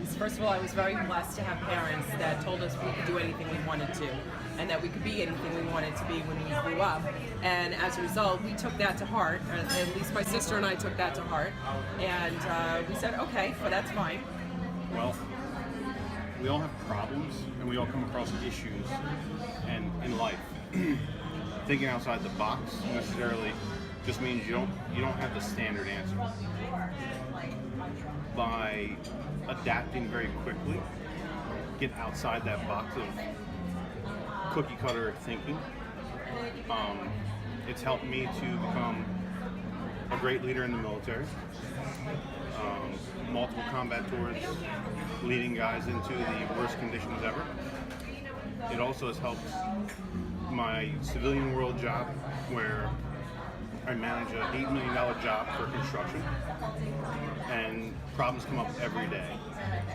things. First of all, I was very blessed to have parents that told us we could do anything we wanted to, and that we could be anything we wanted to be when we grew up. And as a result, we took that to heart. At least my sister and I took that to heart, and we said, okay, well, that's fine. Well, we all have problems, and we all come across issues, and in life, thinking outside the box necessarily just means you don't have the standard answer. By adapting very quickly, get outside that box of cookie cutter thinking. It's helped me to become a great leader in the military. Multiple combat tours, leading guys into the worst conditions ever. It also has helped my civilian world job, where I manage an $8 million job for construction, and problems come up every day,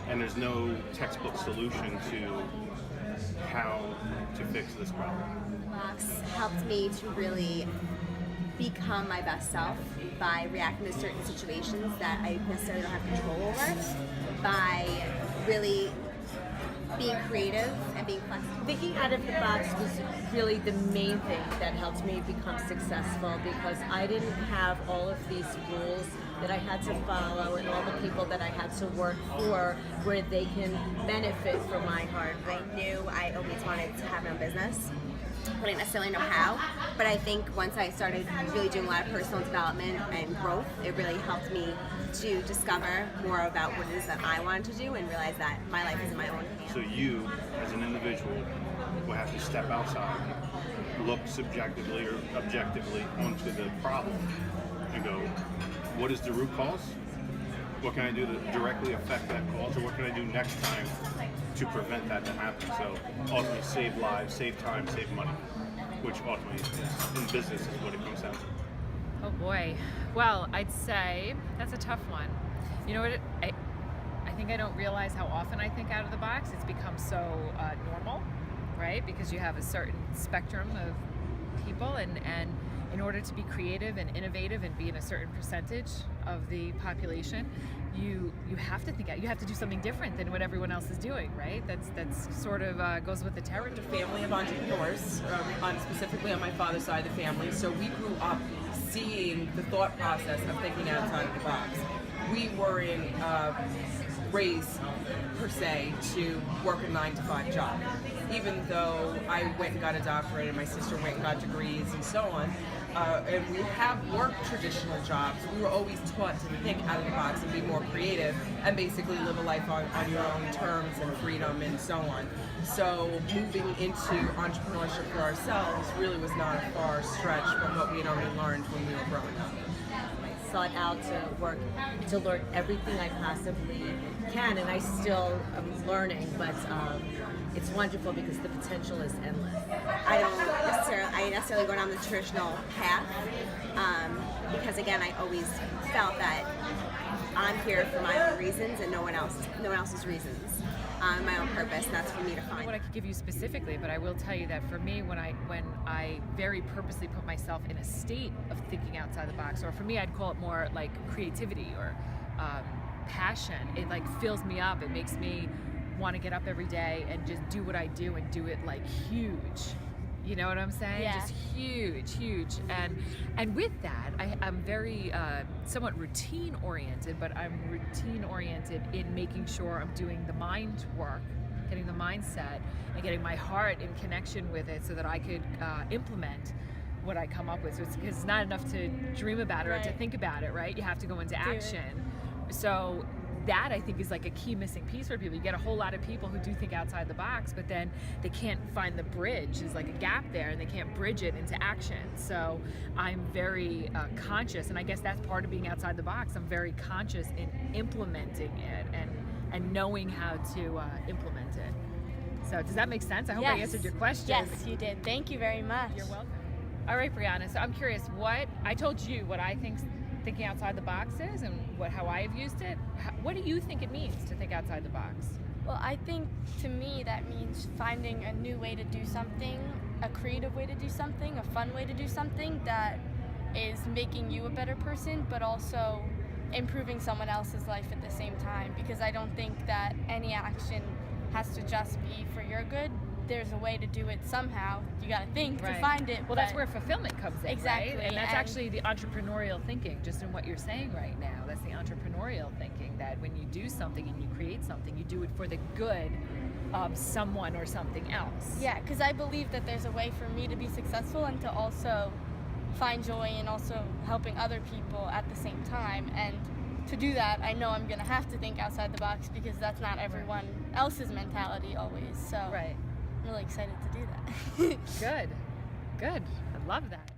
and there's no textbook solution to how to fix this problem. Box helped me to really become my best self by reacting to certain situations that I necessarily don't have control over, by really being creative and being flexible. Thinking out of the box was really the main thing that helped me become successful, because I didn't have all of these rules that I had to follow and all the people that I had to work for where they can benefit from my hard work. I knew I always wanted to have my own business. I didn't necessarily know how, but I think once I started really doing a lot of personal development and growth, it really helped me to discover more about what it is that I wanted to do and realize that my life is in my own hands. So you, as an individual, will have to step outside, look subjectively or objectively onto the problem, and go, what is the root cause? What can I do to directly affect that cause, or what can I do next time to prevent that to happen? So ultimately save lives, save time, save money, which ultimately is, in business, is what it comes down to. Oh boy. Well, I'd say that's a tough one. You know what? I think I don't realize how often I think out of the box. It's become so normal, right? Because you have a certain spectrum of people, and in order to be creative and innovative and be in a certain percentage of the population, you have to think out. You have to do something different than what everyone else is doing, right? That's sort of goes with the territory. Family of entrepreneurs, specifically on my father's side of the family. So we grew up seeing the thought process of thinking outside of the box. We weren't raised per se to work a 9-to-5 job. Even though I went and got a doctorate and my sister went and got degrees and so on, and we have worked traditional jobs, we were always taught to think out of the box and be more creative and basically live a life on your own terms and freedom and so on. So moving into entrepreneurship for ourselves really was not a far stretch from what we had already learned when we were growing up. Sought out to learn everything I possibly can, and I still am learning, but it's wonderful because the potential is endless. I don't necessarily go down the traditional path, because again, I always felt that I'm here for my own reasons and no one else's reasons. My own purpose, and that's for me to find. What I could give you specifically, but I will tell you that for me, when I very purposely put myself in a state of thinking outside the box, or for me, I'd call it more like creativity or passion. It like fills me up. It makes me want to get up every day and just do what I do and do it like huge. You know what I'm saying? Yeah. Just huge. And with that, I'm very somewhat routine oriented, but I'm routine oriented in making sure I'm doing the mind work, getting the mindset, and getting my heart in connection with it so that I could implement what I come up with. So it's not enough to dream about it or to think about it, right? You have to go into action. So that I think is like a key missing piece for people. You get a whole lot of people who do think outside the box, but then they can't find the bridge. There's like a gap there, and they can't bridge it into action. So I'm very conscious, and I guess that's part of being outside the box. I'm very conscious in implementing it and knowing how to implement it. So does that make sense? I hope I answered your question. Yes, you did. Thank you very much. You're welcome. All right, Brianna. So I'm curious, I told you what I think thinking outside the box is and how I have used it. What do you think it means to think outside the box? Well, I think to me that means finding a new way to do something, a creative way to do something, a fun way to do something that is making you a better person, but also improving someone else's life at the same time, because I don't think that any action has to just be for your good. There's a way to do it somehow. You got to think to find it. Well, that's where fulfillment comes in, Exactly, right? And that's and actually the entrepreneurial thinking, just in what you're saying right now. That's the entrepreneurial thinking, that when you do something and you create something, you do it for the good of someone or something else. Yeah, because I believe that there's a way for me to be successful and to also find joy in also helping other people at the same time. And to do that, I know I'm going to have to think outside the box, because that's not everyone else's mentality always. So Right. I'm really excited to do that. Good. I love that.